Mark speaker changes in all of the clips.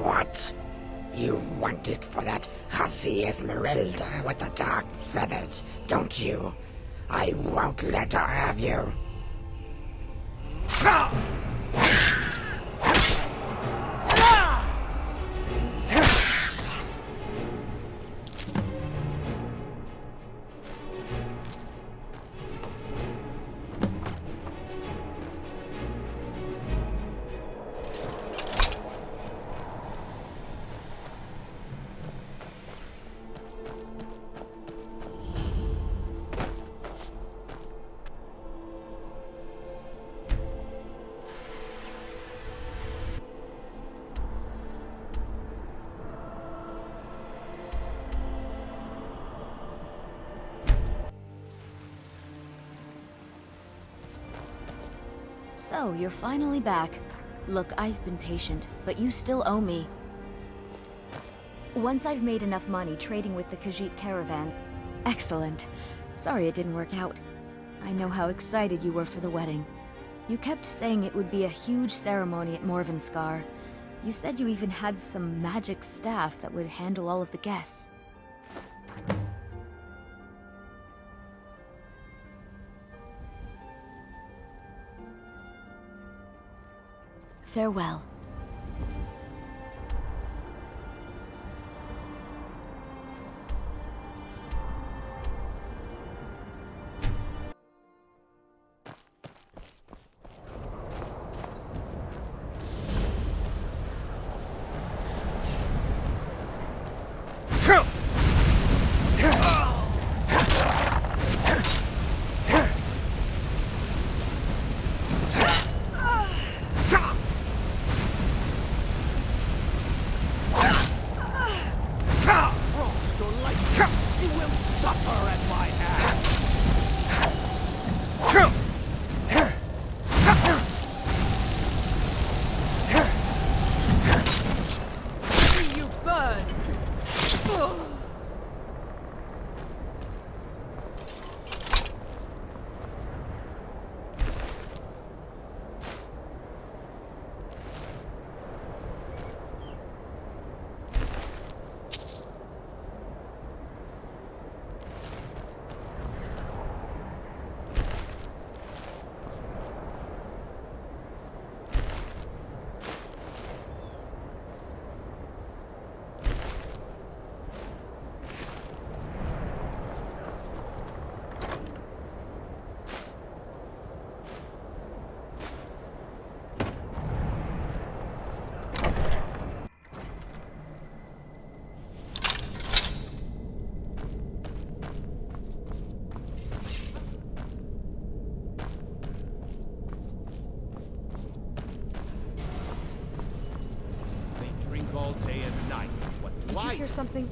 Speaker 1: What? You want it for that hussy Esmeralda with the dark feathers, don't you? I won't let her have you.
Speaker 2: So, you're finally back. Look, I've been patient, but you still owe me. Once I've made enough money trading with the Khajiit caravan... Excellent. Sorry it didn't work out. I know how excited you were for the wedding. You kept saying it would be a huge ceremony at Morvenskar. You said you even had some magic staff that would handle all of the guests. Farewell.
Speaker 3: All day and night. What do
Speaker 2: Did you hear something?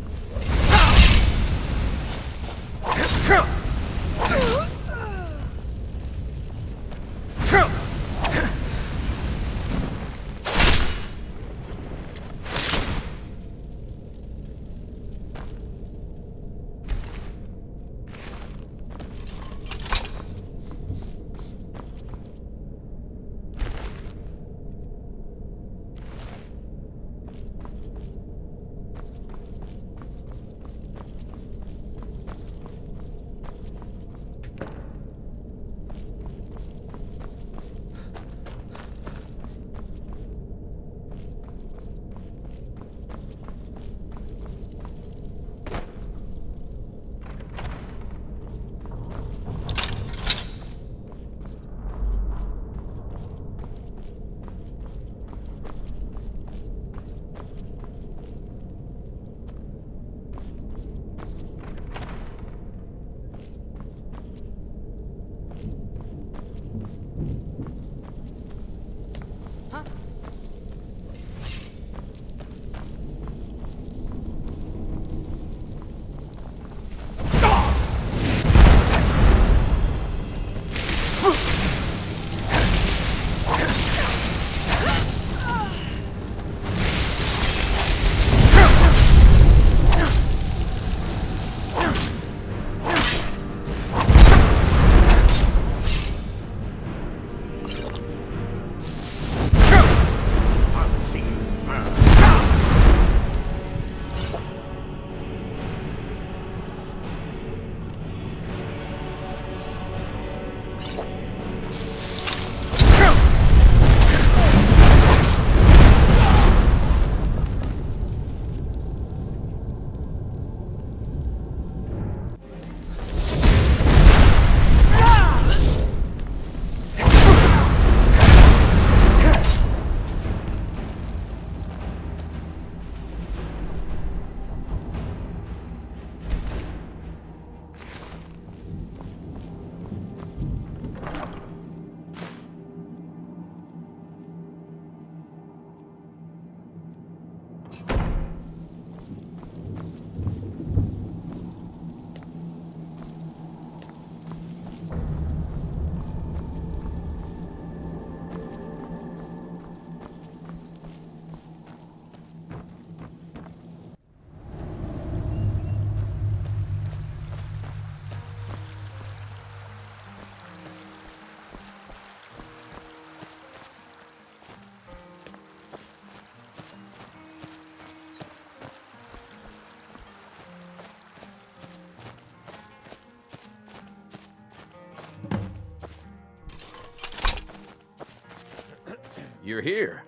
Speaker 4: you're here.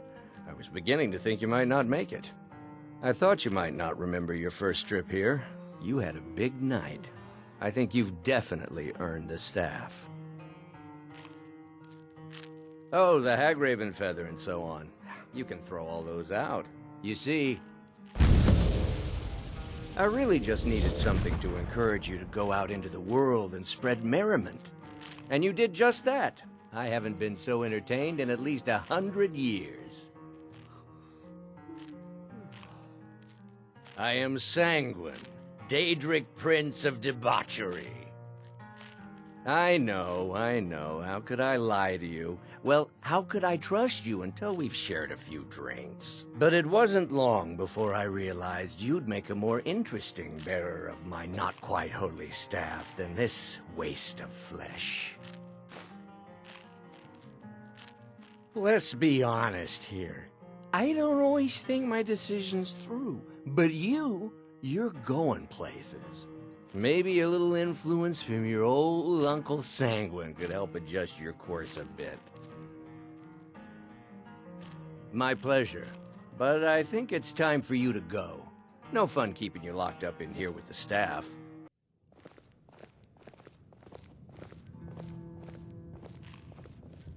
Speaker 4: I was beginning to think you might not make it. I thought you might not remember your first trip here. You had a big night. I think you've definitely earned the staff. Oh, the Hagraven feather and so on. You can throw all those out. You see, I really just needed something to encourage you to go out into the world and spread merriment. And you did just that. I haven't been so entertained in at least 100 years. I am Sanguine, Daedric Prince of Debauchery. I know. How could I lie to you? Well, how could I trust you until we've shared a few drinks? But it wasn't long before I realized you'd make a more interesting bearer of my not-quite-holy staff than this waste of flesh. Let's be honest here. I don't always think my decisions through, but you're going places. Maybe a little influence from your old Uncle Sanguine could help adjust your course a bit. My pleasure, but I think it's time for you to go. No fun keeping you locked up in here with the staff.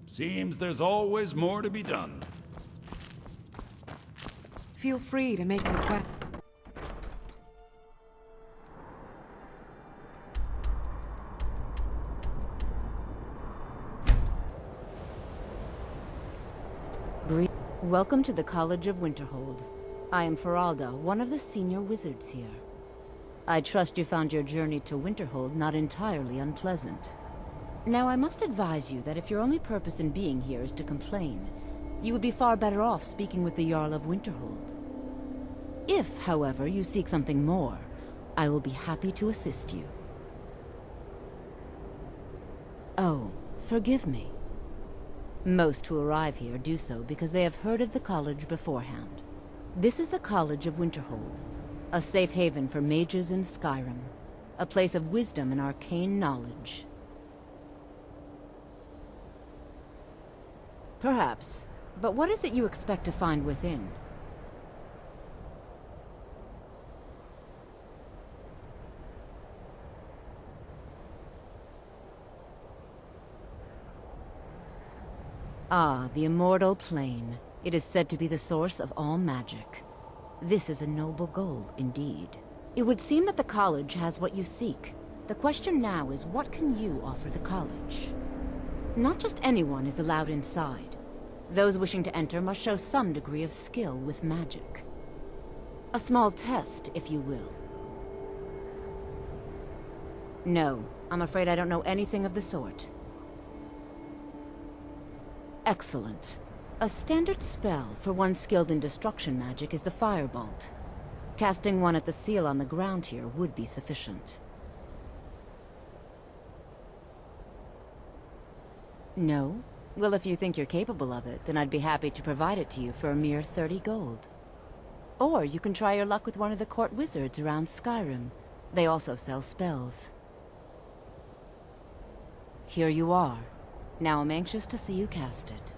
Speaker 5: Seems there's always more to be done.
Speaker 6: Feel free to make requests.
Speaker 7: Welcome to the College of Winterhold. I am Feralda, one of the senior wizards here. I trust you found your journey to Winterhold not entirely unpleasant. Now, I must advise you that if your only purpose in being here is to complain, you would be far better off speaking with the Jarl of Winterhold. If, however, you seek something more, I will be happy to assist you. Oh, forgive me. Most who arrive here do so because they have heard of the college beforehand. This is the College of Winterhold, a safe haven for mages in Skyrim, a place of wisdom and arcane knowledge. Perhaps, but what is it you expect to find within? Ah, the Immortal Plane. It is said to be the source of all magic. This is a noble goal, indeed. It would seem that the college has what you seek. The question now is, what can you offer the college? Not just anyone is allowed inside. Those wishing to enter must show some degree of skill with magic. A small test, if you will. No, I'm afraid I don't know anything of the sort. Excellent. A standard spell for one skilled in destruction magic is the Firebolt. Casting one at the seal on the ground here would be sufficient. No? Well, if you think you're capable of it, then I'd be happy to provide it to you for a mere 30 gold. Or you can try your luck with one of the court wizards around Skyrim. They also sell spells. Here you are. Now I'm anxious to see you cast it.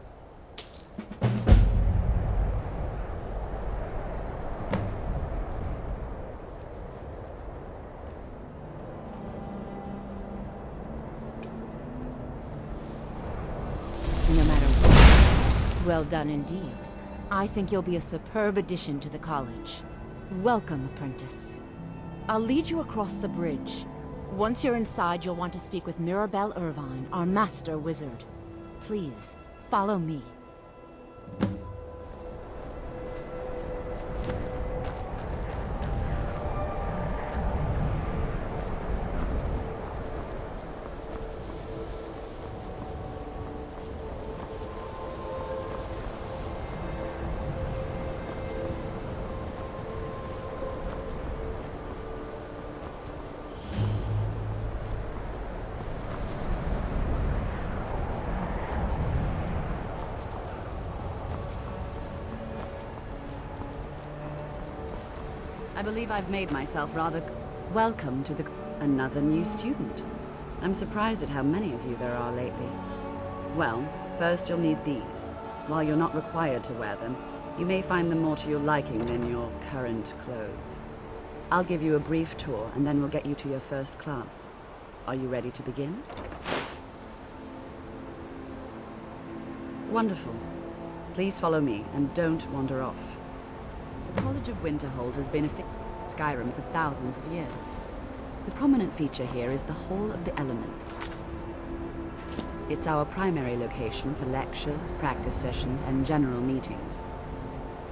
Speaker 7: No matter what. Well done indeed. I think you'll be a superb addition to the college. Welcome, apprentice. I'll lead you across the bridge. Once you're inside, you'll want to speak with Mirabelle Irvine, our master wizard. Please, follow me.
Speaker 8: I believe I've made myself rather... Welcome to the... Another new student. I'm surprised at how many of you there are lately. Well, first you'll need these. While you're not required to wear them, you may find them more to your liking than your current clothes. I'll give you a brief tour, and then we'll get you to your first class. Are you ready to begin? Wonderful. Please follow me, and don't wander off. The College of Winterhold has been a Skyrim for thousands of years. The prominent feature here is the Hall of the Element. It's our primary location for lectures, practice sessions, and general meetings.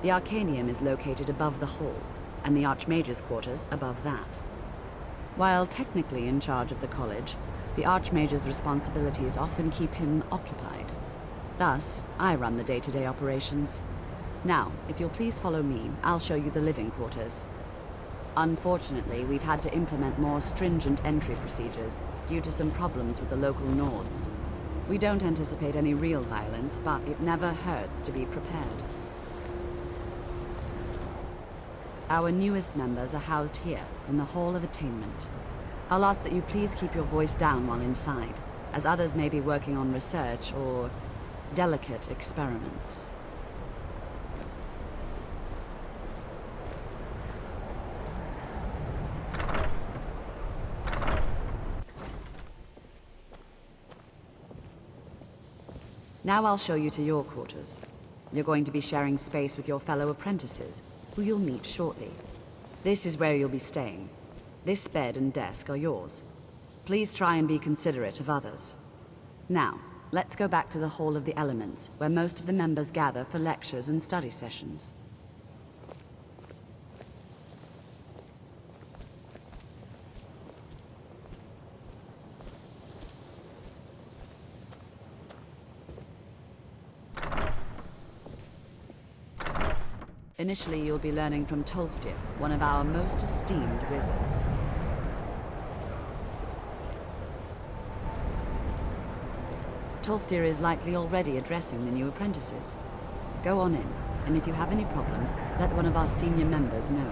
Speaker 8: The Arcanium is located above the hall, and the Archmage's quarters above that. While technically in charge of the college, the Archmage's responsibilities often keep him occupied. Thus, I run the day-to-day operations. Now, if you'll please follow me, I'll show you the living quarters. Unfortunately, we've had to implement more stringent entry procedures due to some problems with the local Nords. We don't anticipate any real violence, but it never hurts to be prepared. Our newest members are housed here, in the Hall of Attainment. I'll ask that you please keep your voice down while inside, as others may be working on research or delicate experiments. Now I'll show you to your quarters. You're going to be sharing space with your fellow apprentices, who you'll meet shortly. This is where you'll be staying. This bed and desk are yours. Please try and be considerate of others. Now, let's go back to the Hall of the Elements, where most of the members gather for lectures and study sessions. Initially, you'll be learning from Tolfdir, one of our most esteemed wizards. Tolfdir is likely already addressing the new apprentices. Go on in, and if you have any problems, let one of our senior members know.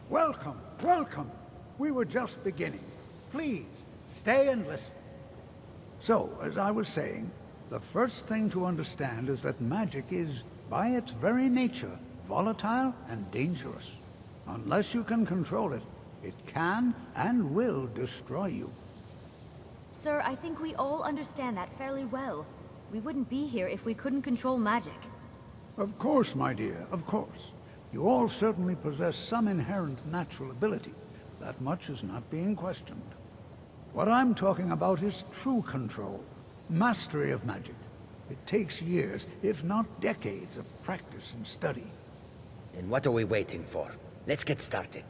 Speaker 9: Welcome, welcome. We were just beginning. Please, stay and listen. So, as I was saying, the first thing to understand is that magic is, by its very nature, volatile and dangerous. Unless you can control it, it can and will destroy you.
Speaker 2: Sir, I think we all understand that fairly well. We wouldn't be here if we couldn't control magic.
Speaker 9: Of course, my dear, of course. You all certainly possess some inherent natural ability. That much is not being questioned. What I'm talking about is true control, mastery of magic. It takes years, if not decades, of practice and study.
Speaker 1: Then what are we waiting for? Let's get started.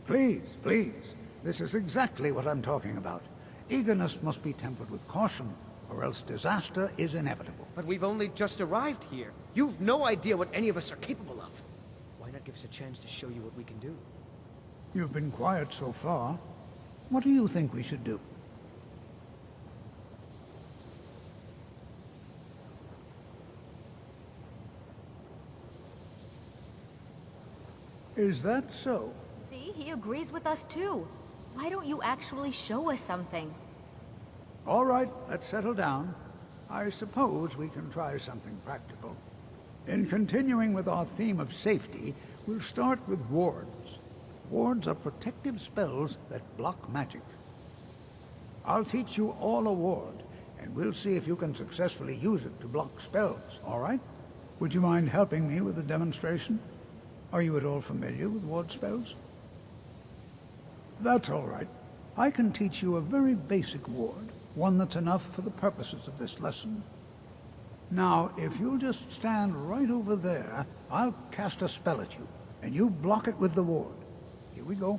Speaker 9: Please, please. This is exactly what I'm talking about. Eagerness must be tempered with caution, or else disaster is inevitable.
Speaker 10: But we've only just arrived here. You've no idea what any of us are capable of. Why not give us a chance to show you what we can do?
Speaker 9: You've been quiet so far. What do you think we should do? Is that so?
Speaker 2: See, he agrees with us too. Why don't you actually show us something?
Speaker 9: All right, let's settle down. I suppose we can try something practical. In continuing with our theme of safety, we'll start with wards. Wards are protective spells that block magic. I'll teach you all a ward, and we'll see if you can successfully use it to block spells, all right? Would you mind helping me with the demonstration? Are you at all familiar with ward spells? That's all right. I can teach you a very basic ward, one that's enough for the purposes of this lesson. Now, if you'll just stand right over there, I'll cast a spell at you, and you block it with the ward. Here we go.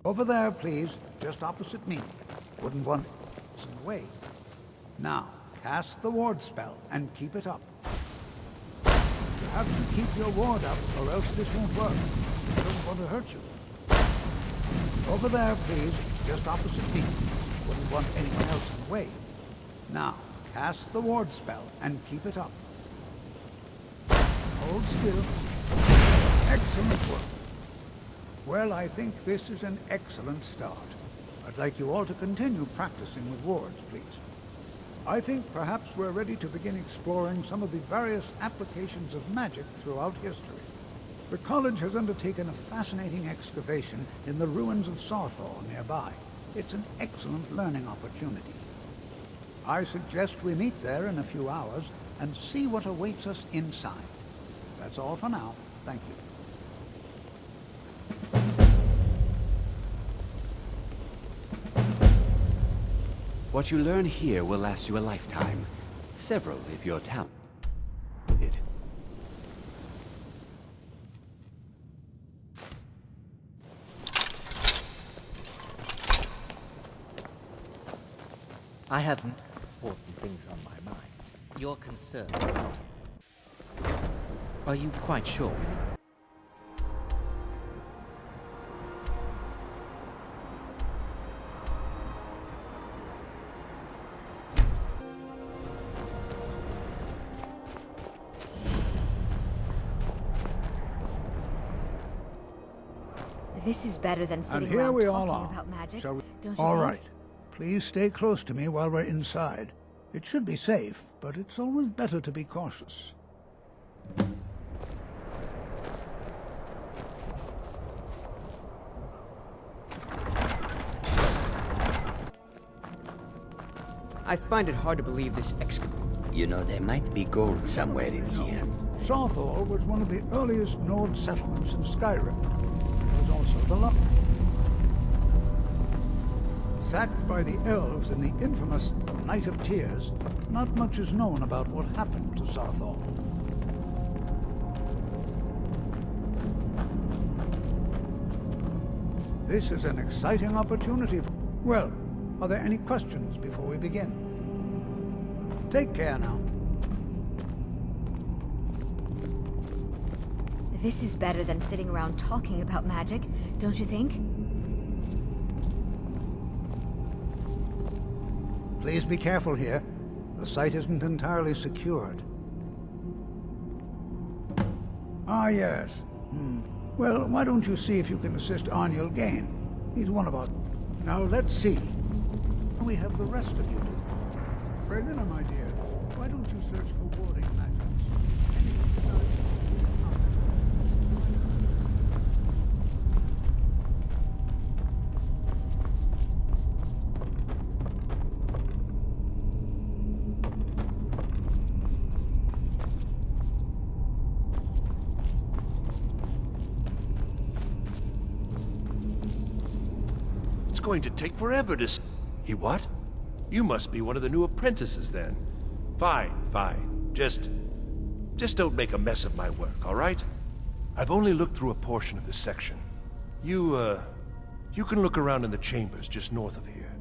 Speaker 9: Over there, please, just opposite me. Wouldn't want it in the way. Now, cast the ward spell, and keep it up. You have to keep your ward up, or else this won't work. I don't want to hurt you. Over there, please, just opposite me. Wouldn't want anyone else in the way. Now, cast the ward spell and keep it up. Hold still. Excellent work. Well, I think this is an excellent start. I'd like you all to continue practicing with wards, please. I think perhaps we're ready to begin exploring some of the various applications of magic throughout history. The college has undertaken a fascinating excavation in the ruins of Sarthor nearby. It's an excellent learning opportunity. I suggest we meet there in a few hours and see what awaits us inside. That's all for now. Thank you.
Speaker 11: What you learn here will last you a lifetime. Several if you're talented.
Speaker 12: I have important things on my mind. Your concerns are not... Are you quite sure?
Speaker 2: This is better than
Speaker 9: And
Speaker 2: sitting
Speaker 9: here
Speaker 2: around
Speaker 9: we
Speaker 2: talking
Speaker 9: all are.
Speaker 2: about magic.
Speaker 9: Shall we?
Speaker 2: Don't you
Speaker 9: All
Speaker 2: think?
Speaker 9: right. Please stay close to me while we're inside. It should be safe, but it's always better to be cautious.
Speaker 10: I find it hard to believe this
Speaker 4: You know, there might be gold somewhere in here.
Speaker 9: Sarthor was one of the earliest Nord settlements in Skyrim. It was also the Luck. Sacked by the elves in the infamous Night of Tears, not much is known about what happened to Sarthor. This is an exciting opportunity. Well, are there any questions before we begin? Take care now.
Speaker 2: This is better than sitting around talking about magic, don't you think?
Speaker 9: Please be careful here. The site isn't entirely secured. Ah, yes. Well, why don't you see if you can assist Arniel Gain? He's one of us. Now, let's see. We have the rest of you do. Brelina, my dear, why don't you search for warding magics?
Speaker 13: It's going to take forever to... He what? You must be one of the new apprentices, then. Fine, fine. Just don't make a mess of my work, all right? I've only looked through a portion of this section. You can look around in the chambers just north of here.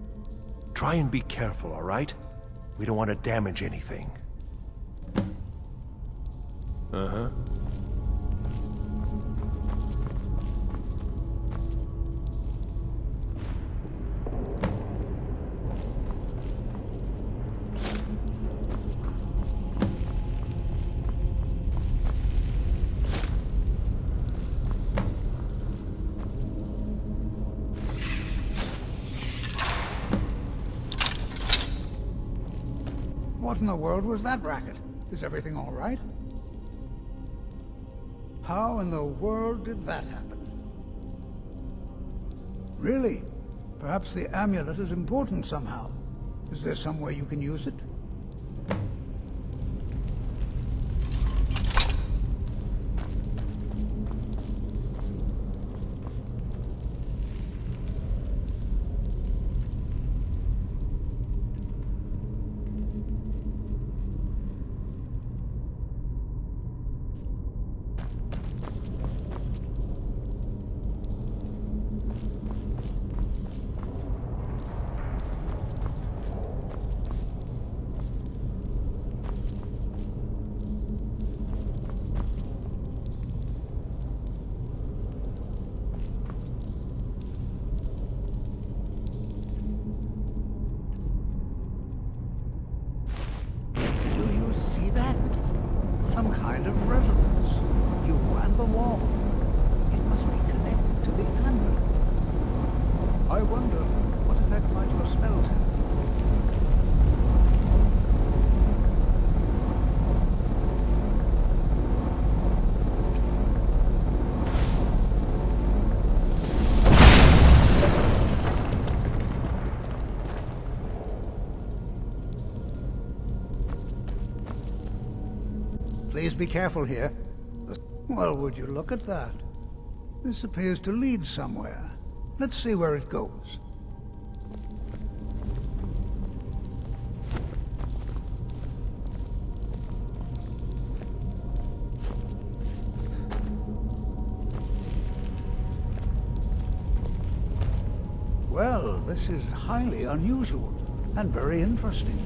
Speaker 13: Try and be careful, all right? We don't want to damage anything. Uh-huh.
Speaker 9: What in the world was that racket? Is everything all right? How in the world did that happen? Really? Perhaps the amulet is important somehow. Is there some way you can use it? I wonder, what effect might your spells have? Please be careful here. Well, would you look at that? This appears to lead somewhere. Let's see where it goes. Well, this is highly unusual and very interesting.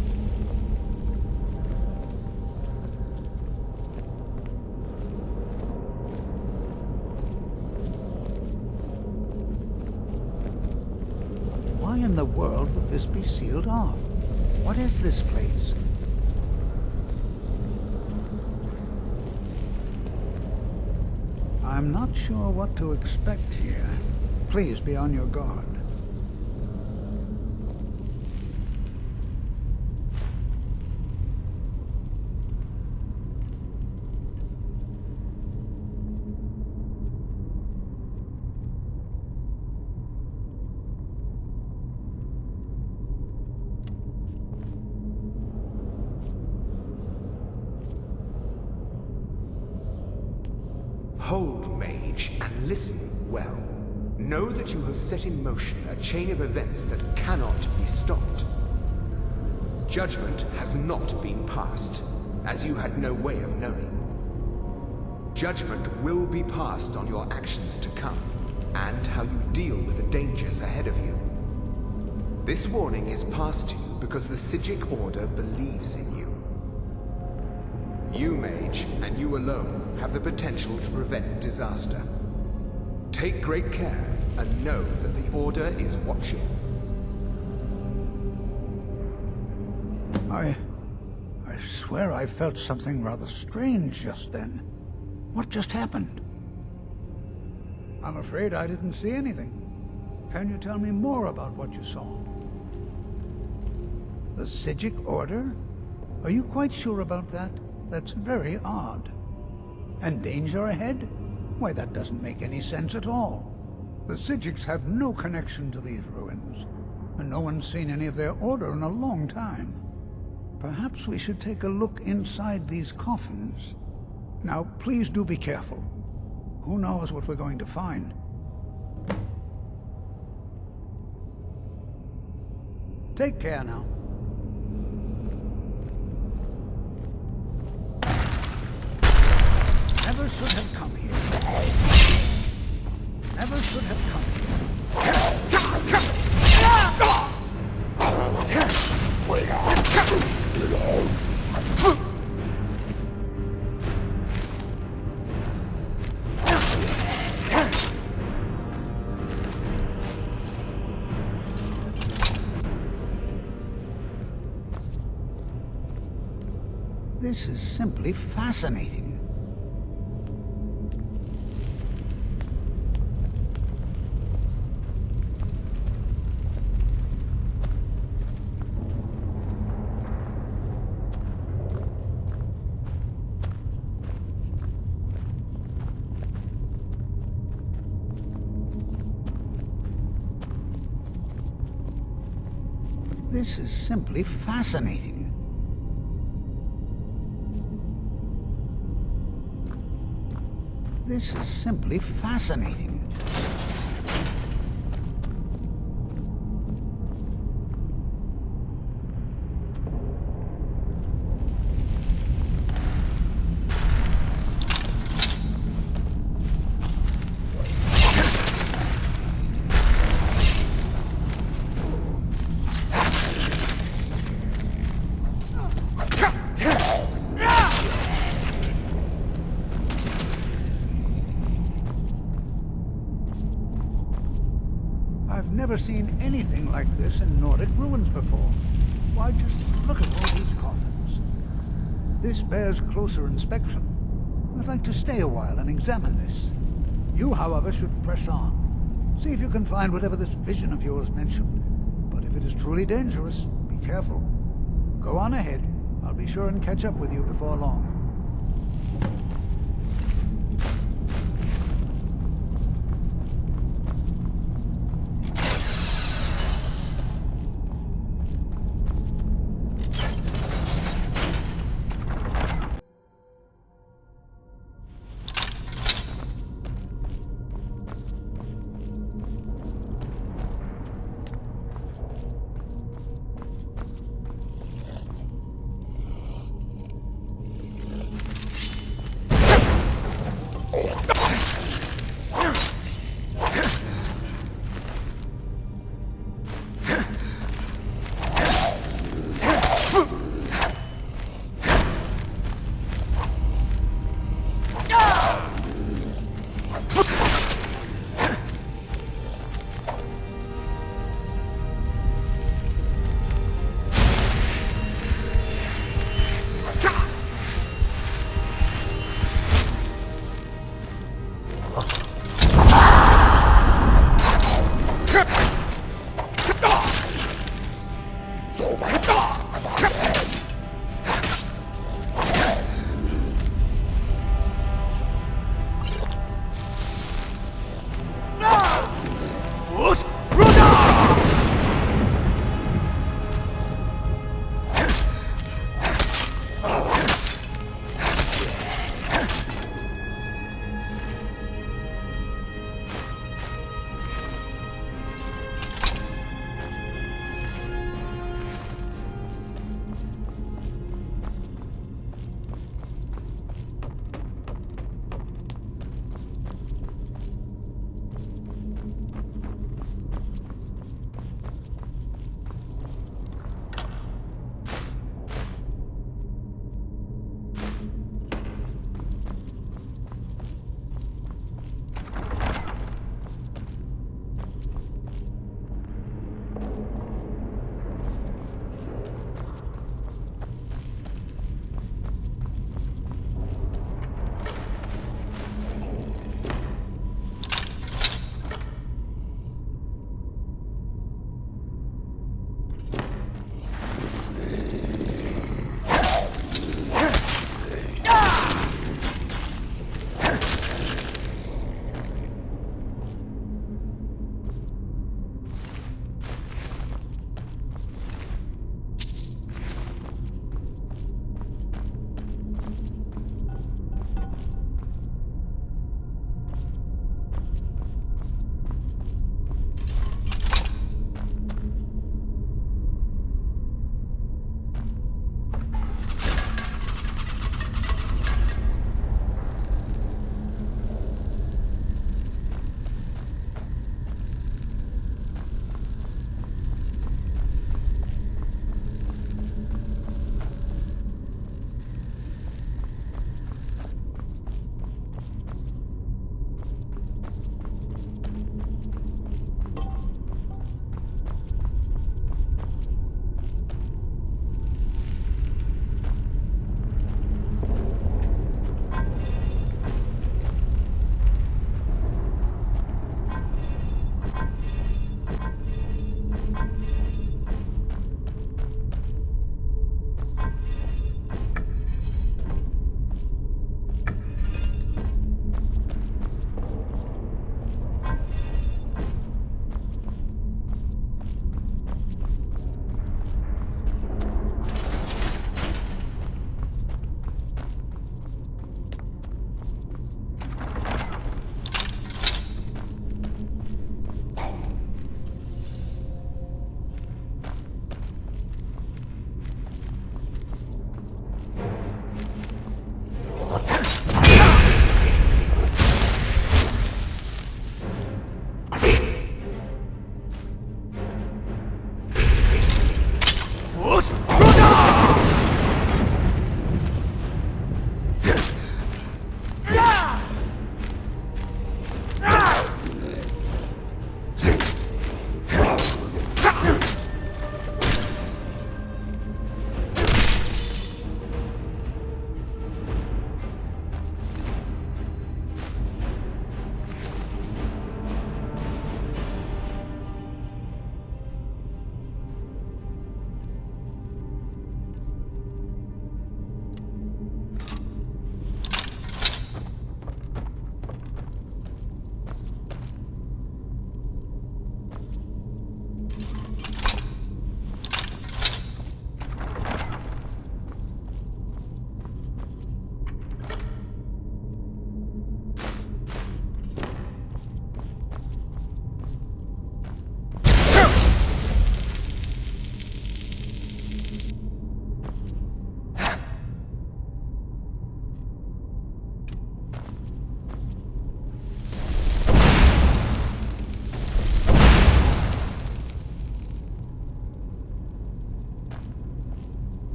Speaker 9: Why in the world would this be sealed off? What is this place? I'm not sure what to expect here. Please be on your guard.
Speaker 14: Hold, mage, and listen well. Know that you have set in motion a chain of events that cannot be stopped. Judgment has not been passed, as you had no way of knowing. Judgment will be passed on your actions to come, and how you deal with the dangers ahead of you. This warning is passed to you because the Psijic Order believes in you. You, mage, and you alone, have the potential to prevent disaster. Take great care, and know that the Order is watching.
Speaker 9: I swear I felt something rather strange just then. What just happened? I'm afraid I didn't see anything. Can you tell me more about what you saw? The Psijic Order? Are you quite sure about that? That's very odd. And danger ahead? Why, that doesn't make any sense at all. The Psijics have no connection to these ruins, and no one's seen any of their order in a long time. Perhaps we should take a look inside these coffins. Now, please do be careful. Who knows what we're going to find? Take care now. Never should have come here. Never should have come This is simply fascinating. This is simply fascinating. This is simply fascinating. I've never seen anything like this in Nordic ruins before. Why, just look at all these coffins. This bears closer inspection. I'd like to stay a while and examine this. You, however, should press on. See if you can find whatever this vision of yours mentioned. But if it is truly dangerous, be careful. Go on ahead. I'll be sure and catch up with you before long.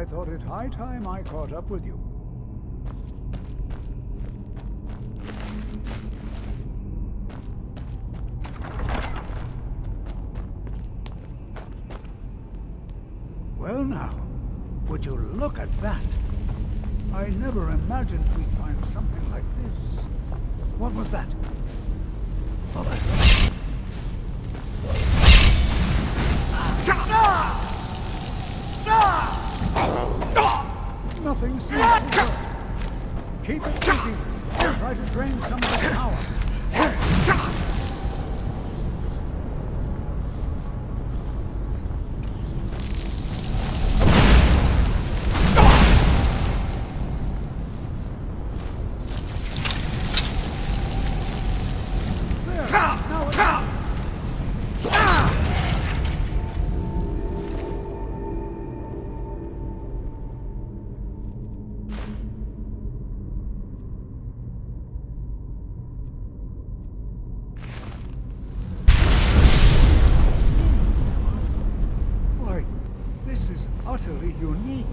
Speaker 9: I thought it high time I caught up with you. Well now, would you look at that? I never imagined we'd find something like this. What was that? Oh, nothing seems to work. Keep it busy. Try to drain some of the power. Utterly unique.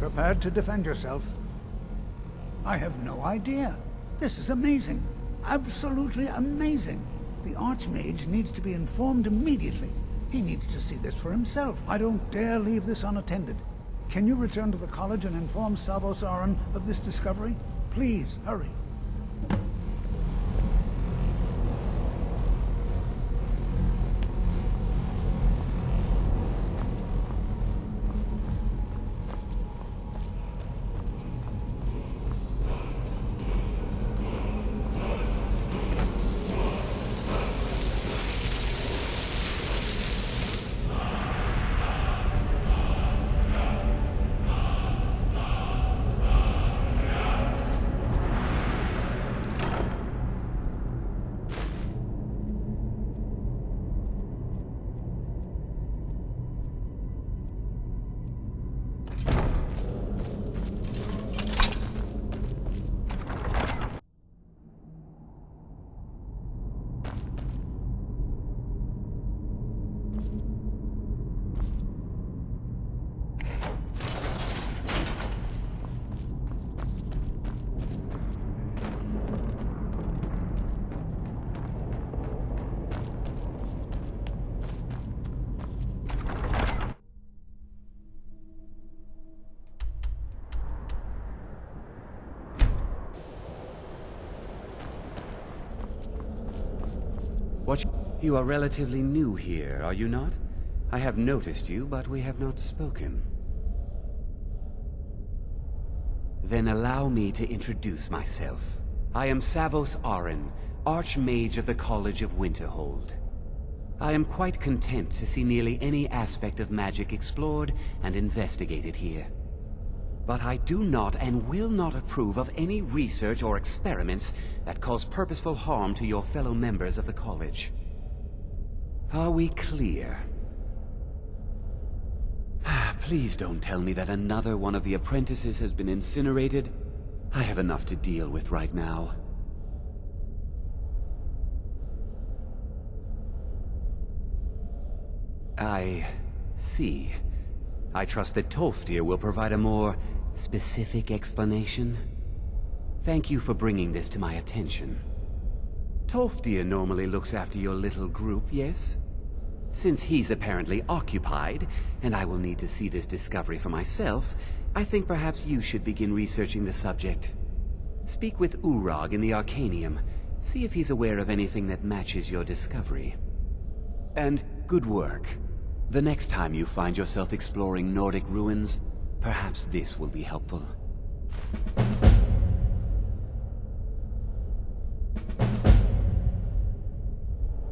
Speaker 9: Prepared to defend yourself. I have no idea. This is amazing. Absolutely amazing. The Archmage needs to be informed immediately. He needs to see this for himself. I don't dare leave this unattended. Can you return to the college and inform Savos Aran of this discovery? Please, hurry.
Speaker 11: You are relatively new here, are you not? I have noticed you, but we have not spoken. Then allow me to introduce myself. I am Savos Aran, Archmage of the College of Winterhold. I am quite content to see nearly any aspect of magic explored and investigated here. But I do not and will not approve of any research or experiments that cause purposeful harm to your fellow members of the college. Are we clear? Please don't tell me that another one of the apprentices has been incinerated. I have enough to deal with right now. I see. I trust that Tolfdir will provide a more specific explanation. Thank you for bringing this to my attention. Tolfdir normally looks after your little group, yes? Since he's apparently occupied, and I will need to see this discovery for myself, I think perhaps you should begin researching the subject. Speak with Urag in the Arcanium. See if he's aware of anything that matches your discovery. And good work. The next time you find yourself exploring Nordic ruins, perhaps this will be helpful.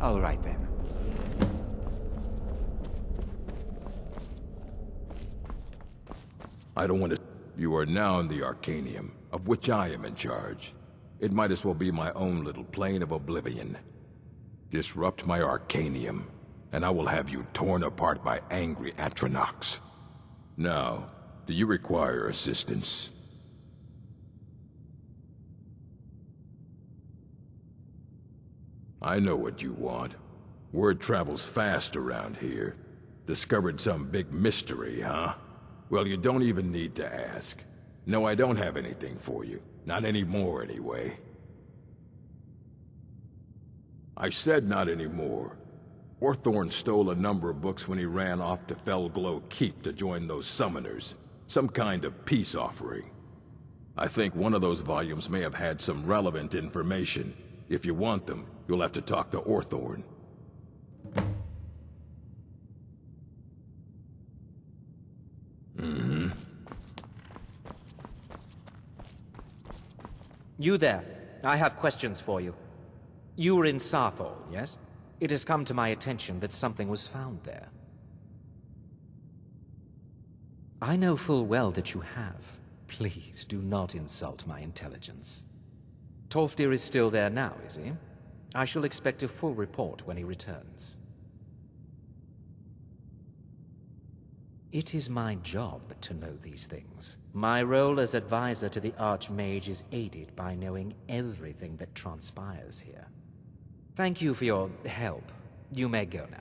Speaker 11: All right then.
Speaker 15: I don't want to... You are now in the Arcanium, of which I am in charge. It might as well be my own little plane of oblivion. Disrupt my Arcanium, and I will have you torn apart by angry Atronachs. Now, do you require assistance? I know what you want. Word travels fast around here. Discovered some big mystery, huh? Well, you don't even need to ask. No, I don't have anything for you. Not anymore, anyway. I said not anymore. Orthorn stole a number of books when he ran off to Felglow Keep to join those summoners. Some kind of peace offering. I think one of those volumes may have had some relevant information. If you want them, you'll have to talk to Orthorn.
Speaker 12: You there. I have questions for you. You were in Sarthol, yes? It has come to my attention that something was found there. I know full well that you have. Please do not insult my intelligence. Tolfdir is still there now, is he? I shall expect a full report when he returns. It is my job to know these things. My role as advisor to the Archmage is aided by knowing everything that transpires here. Thank you for your help. You may go now.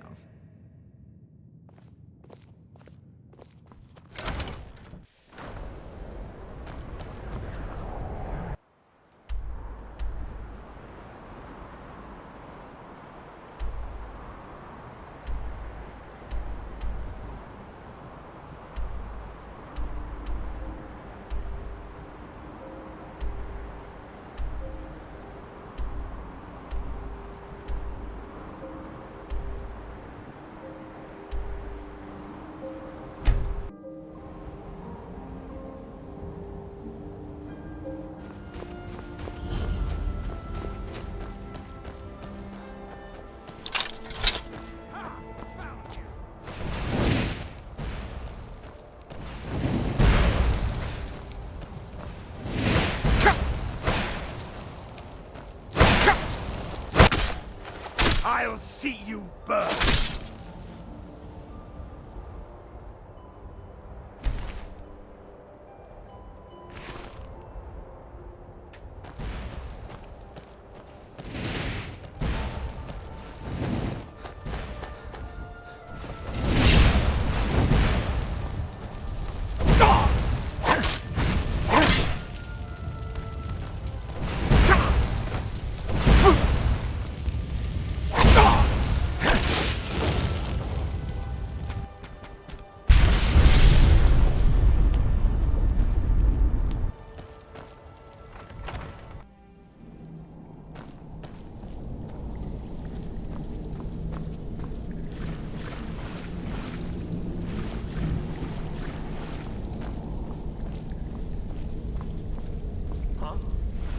Speaker 13: I'll see you burn!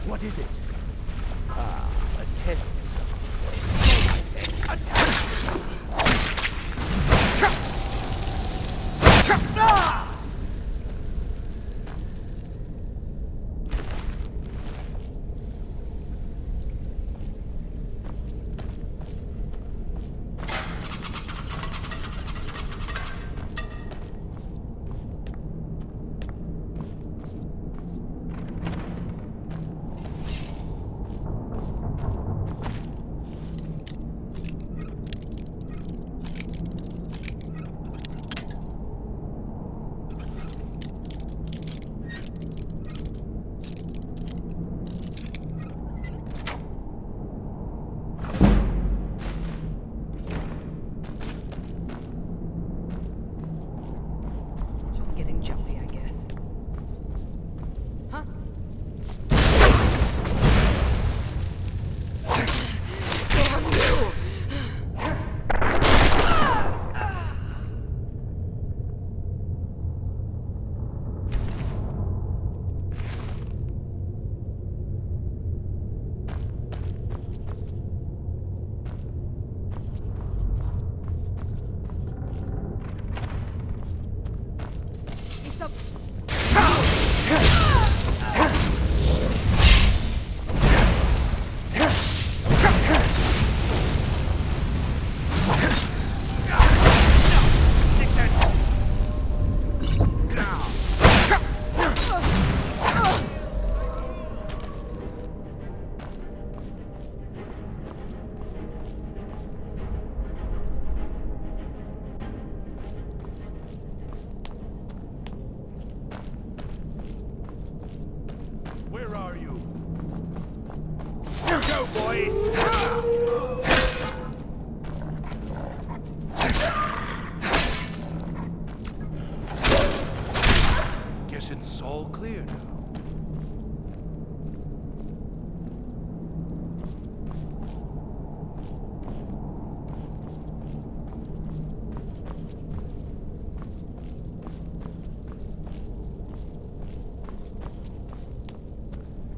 Speaker 3: What is it? Ah, a test site. Let's attack!
Speaker 13: boys! Guess it's all clear now.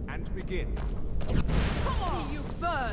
Speaker 13: And begin.
Speaker 6: See you burn!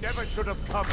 Speaker 13: Never should have come.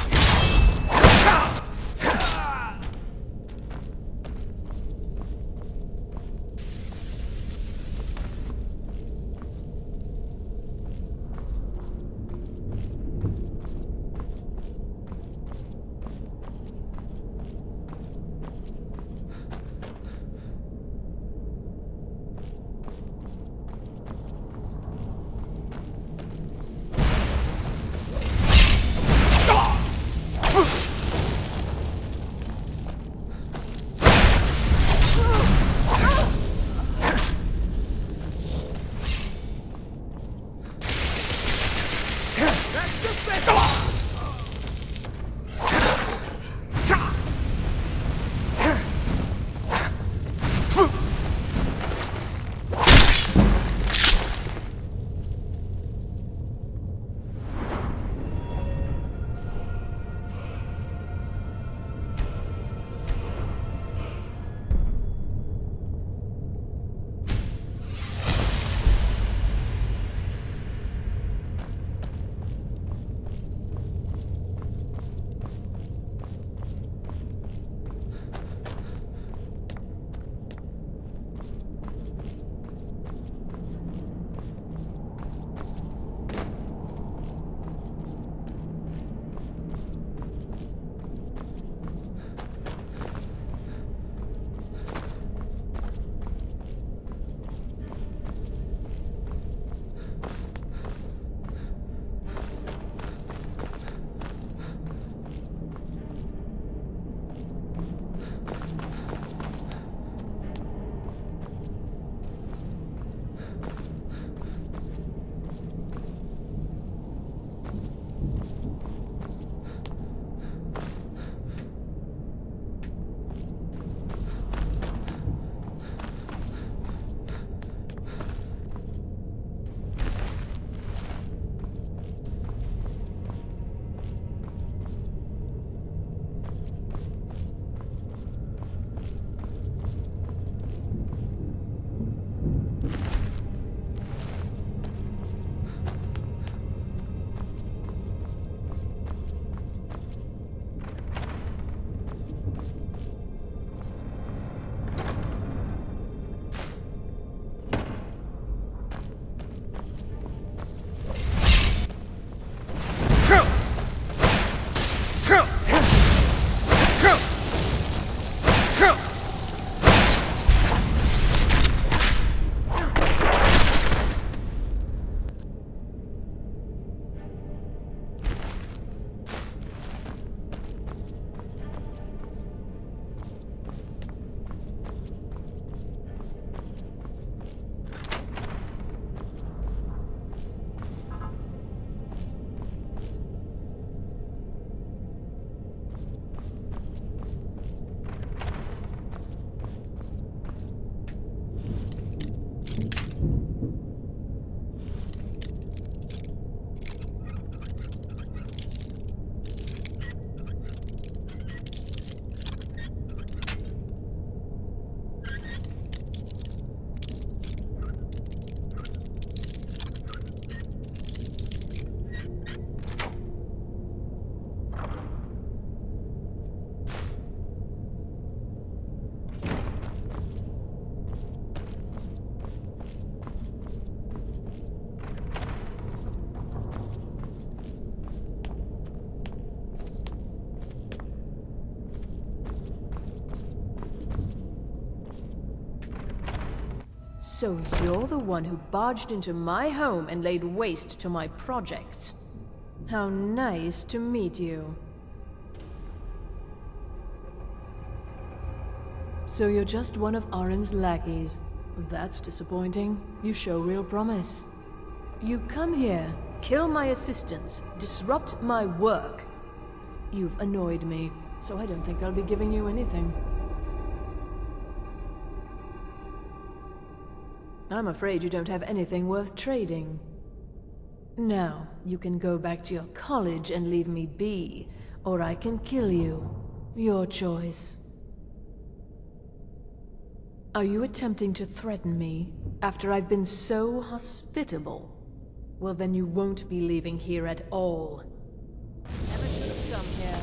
Speaker 6: So you're the one who barged into my home and laid waste to my projects. How nice to meet you. So you're just one of Arin's lackeys. That's disappointing. You show real promise. You come here, kill my assistants, disrupt my work. You've annoyed me, so I don't think I'll be giving you anything. I'm afraid you don't have anything worth trading. Now, you can go back to your college and leave me be, or I can kill you. Your choice. Are you attempting to threaten me after I've been so hospitable? Well, then you won't be leaving here at all. Never should have come here.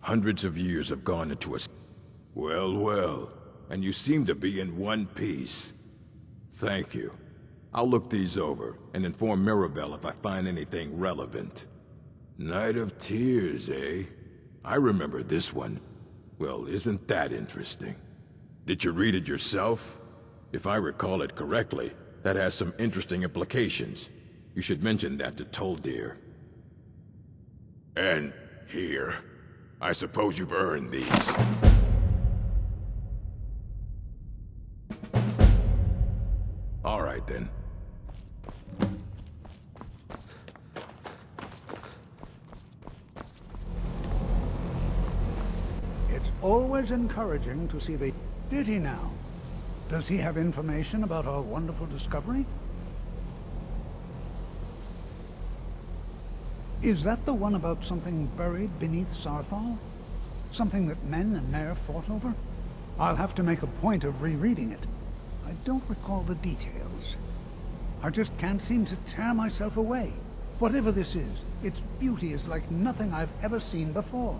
Speaker 15: Hundreds of years have gone into us. Well, well. And you seem to be in one piece. Thank you. I'll look these over and inform Mirabelle if I find anything relevant. Night of Tears, eh? I remember this one. Well, isn't that interesting? Did you read it yourself? If I recall it correctly, that has some interesting implications. You should mention that to Toldir. And here. I suppose you've earned these. All right, then.
Speaker 9: It's always encouraging to see the... Did he now? Does he have information about our wonderful discovery? Is that the one about something buried beneath Sarthal? Something that men and Nair fought over? I'll have to make a point of rereading it. I don't recall the details. I just can't seem to tear myself away. Whatever this is, its beauty is like nothing I've ever seen before.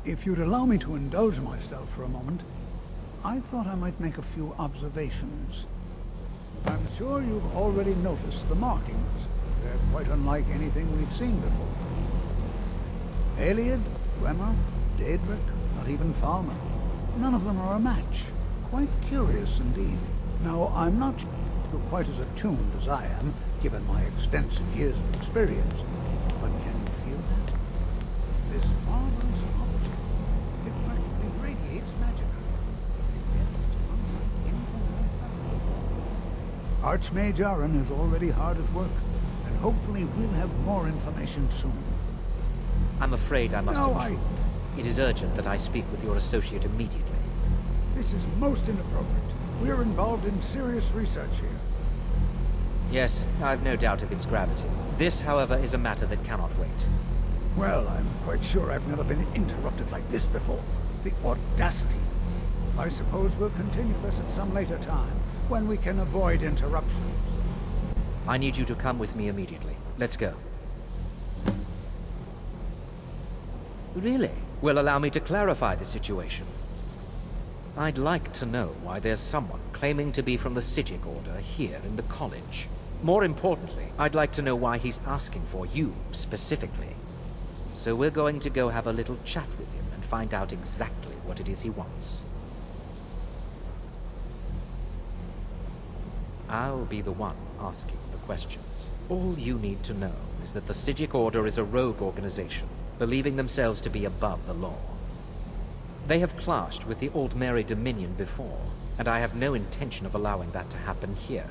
Speaker 9: If you'd allow me to indulge myself for a moment, I thought I might make a few observations. I'm sure you've already noticed the markings. They're quite unlike anything we've seen before. Aliad, Dwemer, Daedric, not even Falmer. None of them are a match. Quite curious indeed. Now, I'm not quite as attuned as I am, given my extensive years of experience. But can you feel that? This marvelous object, it practically radiates magic. Yet it's unlike anything I've found before. Archmage Aaron is already hard at work. Hopefully we'll have more information soon.
Speaker 12: I'm afraid I must intrude. It is urgent that I speak with your associate immediately.
Speaker 9: This is most inappropriate. We're involved in serious research here.
Speaker 12: Yes, I've no doubt of its gravity. This, however, is a matter that cannot wait.
Speaker 9: Well, I'm quite sure I've never been interrupted like this before. The audacity. I suppose we'll continue this at some later time, when we can avoid interruptions.
Speaker 12: I need you to come with me immediately. Let's go. Really? will allow me to clarify the situation. I'd like to know why there's someone claiming to be from the Psijic Order here in the college. More importantly, I'd like to know why he's asking for you specifically. So we're going to go have a little chat with him and find out exactly what it is he wants. I'll be the one asking the questions. All you need to know is that the Psijic Order is a rogue organization, believing themselves to be above the law. They have clashed with the Old Mary Dominion before, and I have no intention of allowing that to happen here.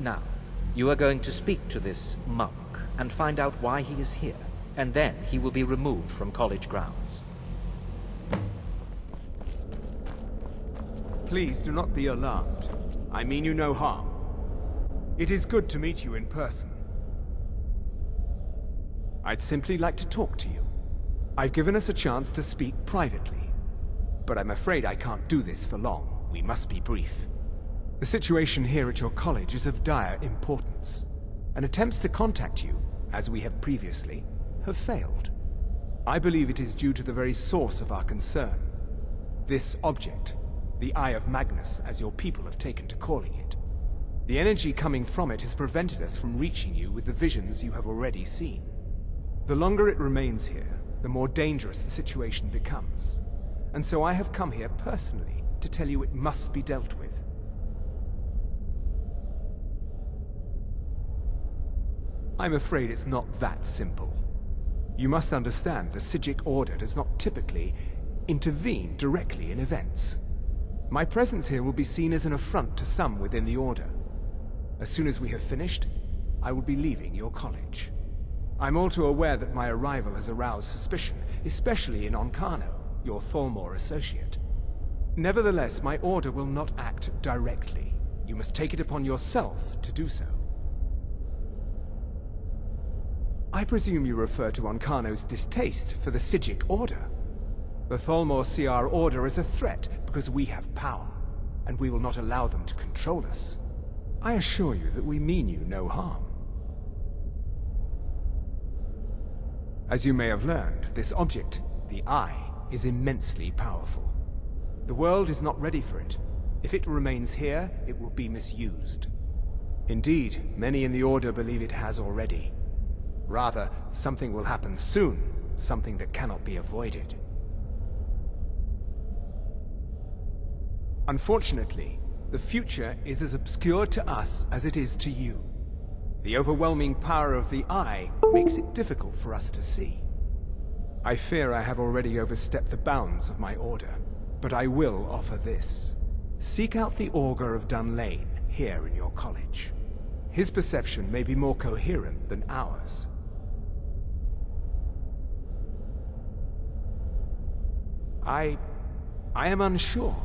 Speaker 12: Now, you are going to speak to this monk and find out why he is here, and then he will be removed from college grounds.
Speaker 14: Please do not be alarmed. I mean you no harm. It is good to meet you in person. I'd simply like to talk to you. I've given us a chance to speak privately, but I'm afraid I can't do this for long. We must be brief. The situation here at your college is of dire importance, and attempts to contact you, as we have previously, have failed. I believe it is due to the very source of our concern. This object, the Eye of Magnus, as your people have taken to calling it. The energy coming from it has prevented us from reaching you with the visions you have already seen. The longer it remains here, the more dangerous the situation becomes. And so I have come here personally to tell you it must be dealt with. I'm afraid it's not that simple. You must understand the Psijic Order does not typically intervene directly in events. My presence here will be seen as an affront to some within the Order. As soon as we have finished, I will be leaving your college. I'm all too aware that my arrival has aroused suspicion, especially in Onkano, your Thalmor associate. Nevertheless, my Order will not act directly. You must take it upon yourself to do so. I presume you refer to Onkano's distaste for the Psijic Order. The Thalmor see our Order as a threat because we have power, and we will not allow them to control us. I assure you that we mean you no harm. As you may have learned, this object, the Eye, is immensely powerful. The world is not ready for it. If it remains here, it will be misused. Indeed, many in the Order believe it has already. Rather, something will happen soon, something that cannot be avoided. Unfortunately, the future is as obscure to us as it is to you. The overwhelming power of the Eye makes it difficult for us to see. I fear I have already overstepped the bounds of my Order, but I will offer this. Seek out the Augur of Dunlane here in your college. His perception may be more coherent than ours. I am unsure.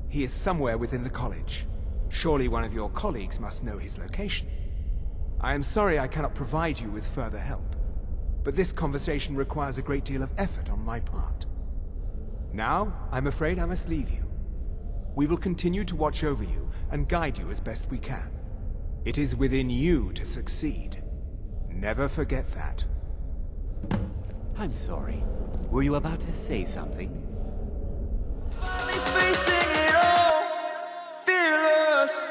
Speaker 14: He is somewhere within the college. Surely one of your colleagues must know his location. I am sorry I cannot provide you with further help, but this conversation requires a great deal of effort on my part. Now, I'm afraid I must leave you. We will continue to watch over you and guide you as best we can. It is within you to succeed. Never forget that.
Speaker 11: I'm sorry. Were you about to say something?
Speaker 16: Fearless.